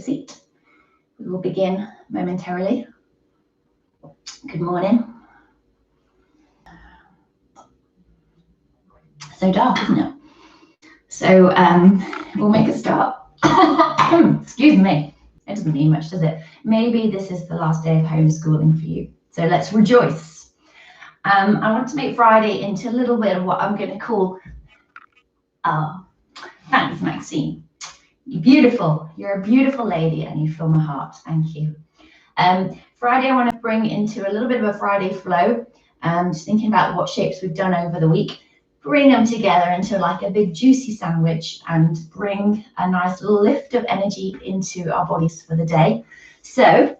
seat. We will begin momentarily. Good morning. So dark, isn't it? So we'll make a start. Excuse me. It doesn't mean much, does it? Maybe this is the last day of homeschooling for you. So let's rejoice. I want to make Friday into a little bit of what I'm going to call, thanks, Maxine. You're beautiful. You're a beautiful lady and you fill my heart. Thank you. Friday, I want to bring into a little bit of a Friday flow. Just thinking about what shapes we've done over the week. Bring them together into like a big juicy sandwich and bring a nice little lift of energy into our bodies for the day. So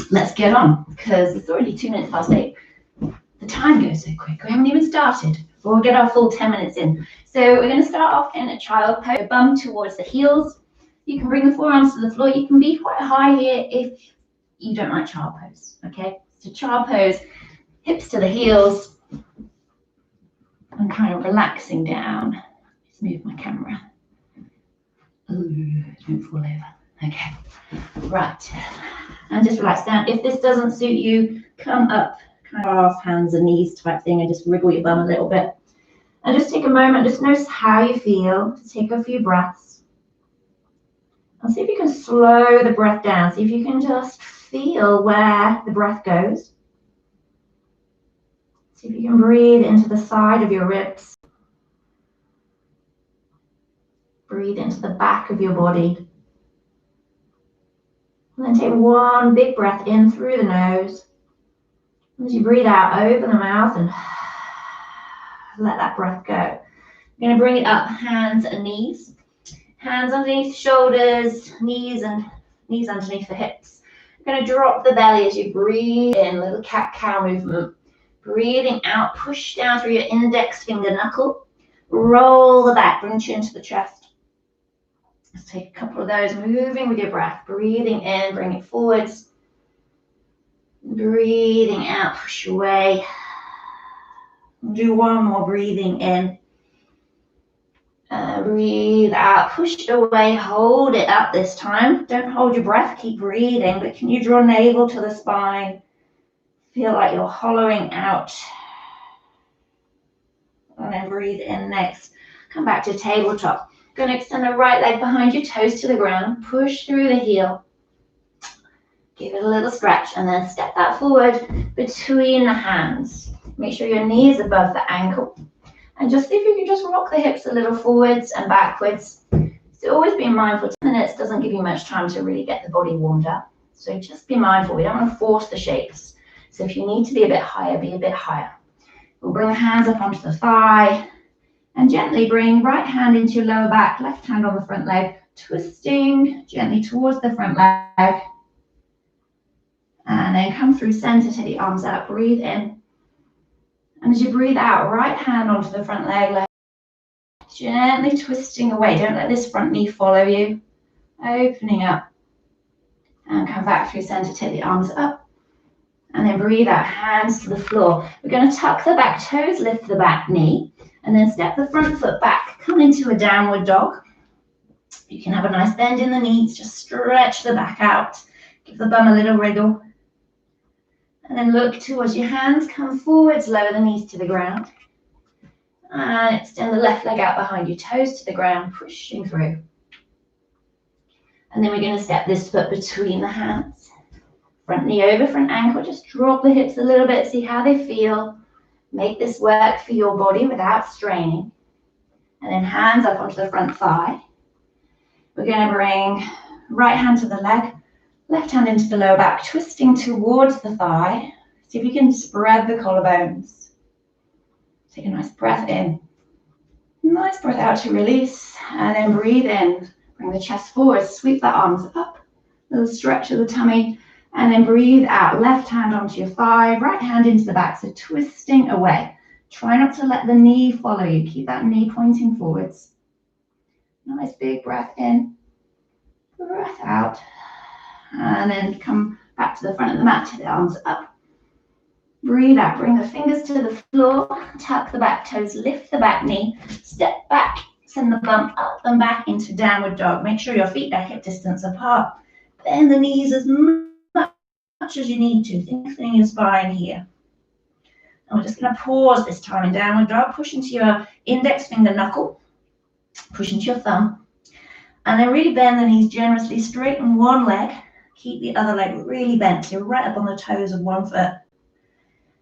let's get on because it's already 2 minutes past 8. The time goes so quick. We haven't even started before we get our full 10 minutes in. So we're going to start off in a child pose, bum towards the heels. You can bring the forearms to the floor. You can be quite high here if you don't like child pose. Okay, so child pose, hips to the heels. I'm kind of relaxing down. Let's move my camera. Ooh, don't fall over. Okay, right. And just relax down. If this doesn't suit you, come up, kind of hands and knees type thing, and just wriggle your bum a little bit. And just take a moment, just notice how you feel. Just take a few breaths. And see if you can slow the breath down. See if you can just feel where the breath goes. See if you can breathe into the side of your ribs. Breathe into the back of your body. And then take one big breath in through the nose. As you breathe out, open the mouth and let that breath go. You're going to bring it up, hands and knees. Hands underneath shoulders, knees underneath the hips. You're going to drop the belly as you breathe in, little cat-cow movement. Breathing out, push down through your index finger knuckle. Roll the back, bring chin to the chest. Let's take a couple of those, moving with your breath. Breathing in, bring it forwards. Breathing out, push away. Do one more breathing in. Breathe out, push away, hold it up this time. Don't hold your breath, keep breathing, but can you draw navel to the spine? Feel like you're hollowing out. And then breathe in next. Come back to tabletop. Going to extend the right leg behind you, toes to the ground. Push through the heel. Give it a little stretch and then step that forward between the hands. Make sure your knee is above the ankle. And just see if you can just rock the hips a little forwards and backwards. So always be mindful. 10 minutes doesn't give you much time to really get the body warmed up. So just be mindful. We don't want to force the shapes. So if you need to be a bit higher, be a bit higher. We'll bring the hands up onto the thigh and gently bring right hand into your lower back, left hand on the front leg, twisting gently towards the front leg. And then come through center, take the arms out, breathe in. And as you breathe out, right hand onto the front leg, left, gently twisting away. Don't let this front knee follow you. Opening up. And come back through center, take the arms up. And then breathe out, hands to the floor. We're going to tuck the back toes, lift the back knee, and then step the front foot back. Come into a downward dog. You can have a nice bend in the knees. Just stretch the back out. Give the bum a little wriggle. And then look towards your hands. Come forwards, lower the knees to the ground. And extend the left leg out behind you, toes to the ground, pushing through. And then we're going to step this foot between the hands. Front knee over, front ankle, just drop the hips a little bit, see how they feel. Make this work for your body without straining. And then hands up onto the front thigh. We're going to bring right hand to the leg, left hand into the lower back, twisting towards the thigh. See if you can spread the collarbones. Take a nice breath in. Nice breath out to release. And then breathe in. Bring the chest forward, sweep the arms up. Little stretch of the tummy. And then breathe out, left hand onto your thigh, right hand into the back, so twisting away. Try not to let the knee follow you. Keep that knee pointing forwards. Nice big breath in, breath out. And then come back to the front of the mat, take the arms up. Breathe out, bring the fingers to the floor, tuck the back toes, lift the back knee, step back, straighten the bum up and back into downward dog. Make sure your feet are hip distance apart. Bend the knees as much as you need to, lengthening your spine here. And we're just going to pause this time in downward dog. Push into your index finger knuckle. Push into your thumb. And then really bend the knees generously. Straighten one leg. Keep the other leg really bent. So you're right up on the toes of one foot.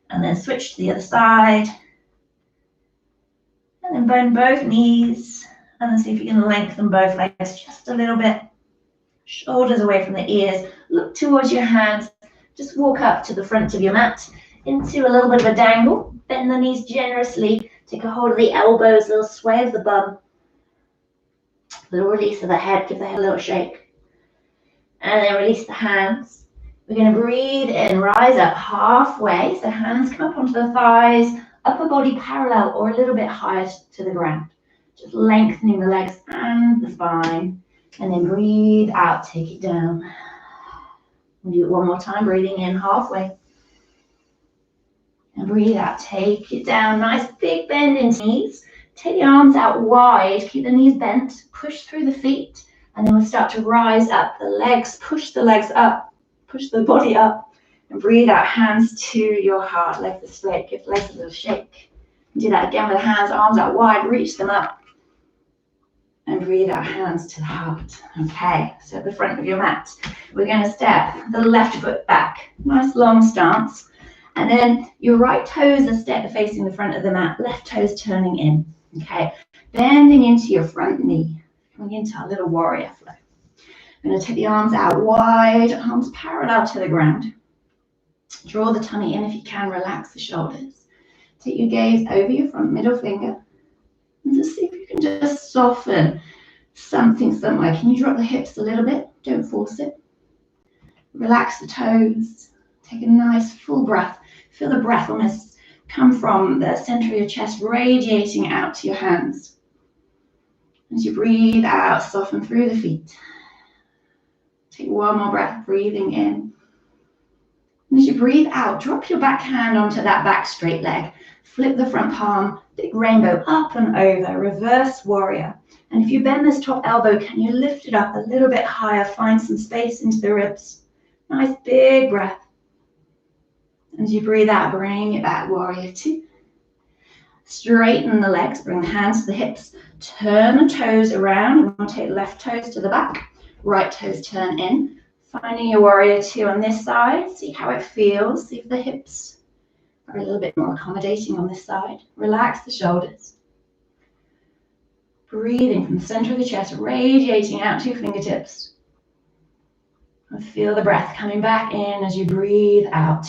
And then switch to the other side. And then bend both knees. And then see if you can lengthen both legs just a little bit. Shoulders away from the ears. Look towards your hands. Just walk up to the front of your mat into a little bit of a dangle. Bend the knees generously. Take a hold of the elbows, a little sway of the bum. A little release of the head. Give the head a little shake. And then release the hands. We're going to breathe in, rise up halfway. So hands come up onto the thighs, upper body parallel or a little bit higher to the ground. Just lengthening the legs and the spine. And then breathe out, take it down. We'll do it one more time, breathing in halfway. And breathe out, take it down. Nice big bend in knees. Take the arms out wide, keep the knees bent, push through the feet. And then we'll start to rise up the legs, push the legs up, push the body up. And breathe out, hands to your heart, legs are straight, give the legs a little shake. Do that again with the hands, arms out wide, reach them up. And breathe out, hands to the heart. Okay, so at the front of your mat, we're going to step the left foot back. Nice long stance. And then your right toes are facing the front of the mat, left toes turning in. Okay, bending into your front knee, coming into our little warrior flow. I'm going to take the arms out wide, arms parallel to the ground. Draw the tummy in if you can, relax the shoulders. Take your gaze over your front middle finger. And just see if you can just soften something somewhere. Can you drop the hips a little bit? Don't force it. Relax the toes. Take a nice full breath. Feel the breath almost come from the center of your chest, radiating out to your hands. As you breathe out, soften through the feet. Take one more breath, breathing in. And as you breathe out, drop your back hand onto that back straight leg. Flip the front palm, big rainbow up and over, reverse warrior. And if you bend this top elbow, can you lift it up a little bit higher? Find some space into the ribs. Nice big breath. As you breathe out, bring it back, warrior two. Straighten the legs, bring the hands to the hips. Turn the toes around. We'll take left toes to the back, right toes turn in. Finding your warrior two on this side. See how it feels. See if the hips are a little bit more accommodating on this side. Relax the shoulders. Breathing from the center of the chest, radiating out to your fingertips. And feel the breath coming back in as you breathe out.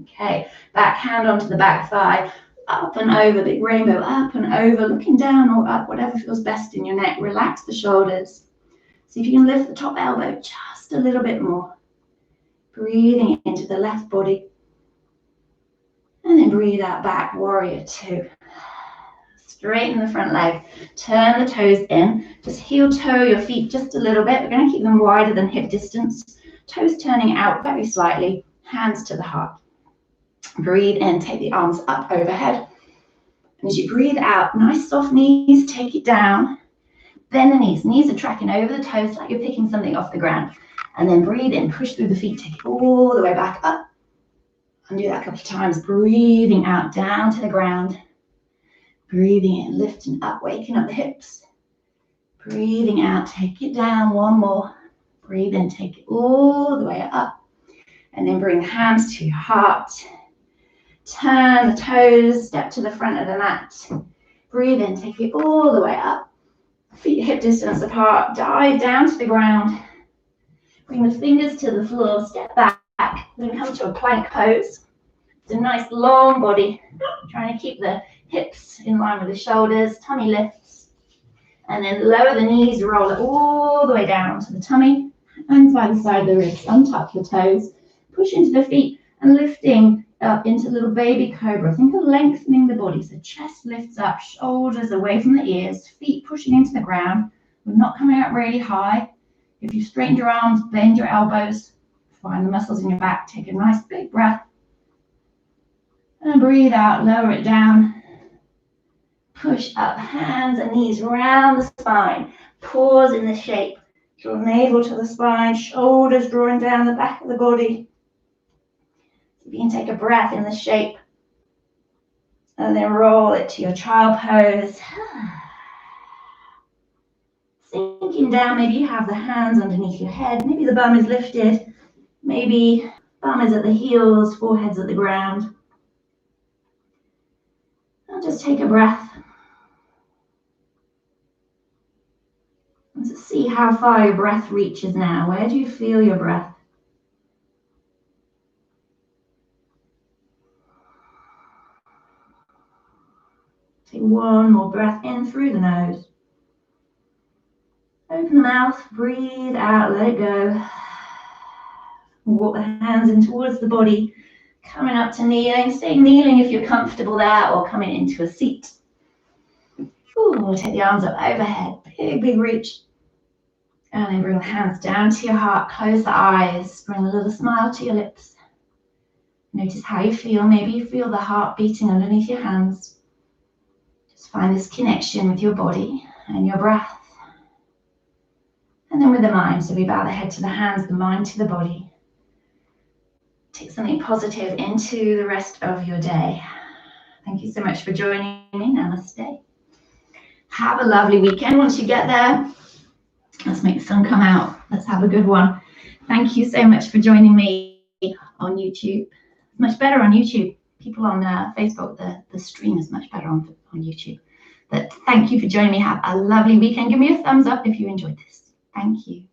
Okay, back hand onto the back thigh, up and over, big rainbow, up and over, looking down or up, whatever feels best in your neck. Relax the shoulders. See if you can lift the top elbow just a little bit more. Breathing into the left body. And then breathe out back, warrior two. Straighten the front leg, turn the toes in. Just heel toe your feet just a little bit. We're going to keep them wider than hip distance. Toes turning out very slightly, hands to the heart. Breathe in, take the arms up overhead. And as you breathe out, nice soft knees, take it down. Bend the knees. Knees are tracking over the toes like you're picking something off the ground. And then breathe in, push through the feet, take it all the way back up. And do that a couple of times. Breathing out, down to the ground. Breathing in, lifting up, waking up the hips. Breathing out, take it down, one more. Breathe in, take it all the way up. And then bring the hands to your heart. Turn the toes, step to the front of the mat. Breathe in, take it all the way up. Feet hip distance apart, dive down to the ground. Bring the fingers to the floor, step back. Then come to a plank pose. It's a nice long body. Trying to keep the hips in line with the shoulders, tummy lifts. And then lower the knees, roll it all the way down to the tummy. Hands by the side of the ribs, untuck the toes. Push into the feet and lifting up into little baby cobra. Think of lengthening the body. So chest lifts up, shoulders away from the ears, feet pushing into the ground. We're not coming up really high. If you straighten your arms, bend your elbows, find the muscles in your back. Take a nice big breath. And breathe out, lower it down. Push up, hands and knees round the spine. Pause in the shape. Draw navel to the spine, shoulders drawing down the back of the body. You can take a breath in the shape and then roll it to your child pose. Sinking down, maybe you have the hands underneath your head, maybe the bum is lifted, maybe bum is at the heels, forehead's at the ground. And just take a breath. And to see how far your breath reaches now. Where do you feel your breath? Take one more breath in through the nose. Open the mouth, breathe out, let it go. Walk the hands in towards the body, coming up to kneeling. Stay kneeling if you're comfortable there, or coming into a seat. Ooh, take the arms up overhead, big, big reach. And then bring the hands down to your heart, close the eyes, bring a little smile to your lips. Notice how you feel. Maybe you feel the heart beating underneath your hands. Just find this connection with your body and your breath. And then with the mind, so we bow the head to the hands, the mind to the body. Take something positive into the rest of your day. Thank you so much for joining me. Namaste. Have a lovely weekend. Once you get there, let's make the sun come out. Let's have a good one. Thank you so much for joining me on YouTube. It's much better on YouTube. People on Facebook, the stream is much better on YouTube. But thank you for joining me. Have a lovely weekend. Give me a thumbs up if you enjoyed this. Thank you.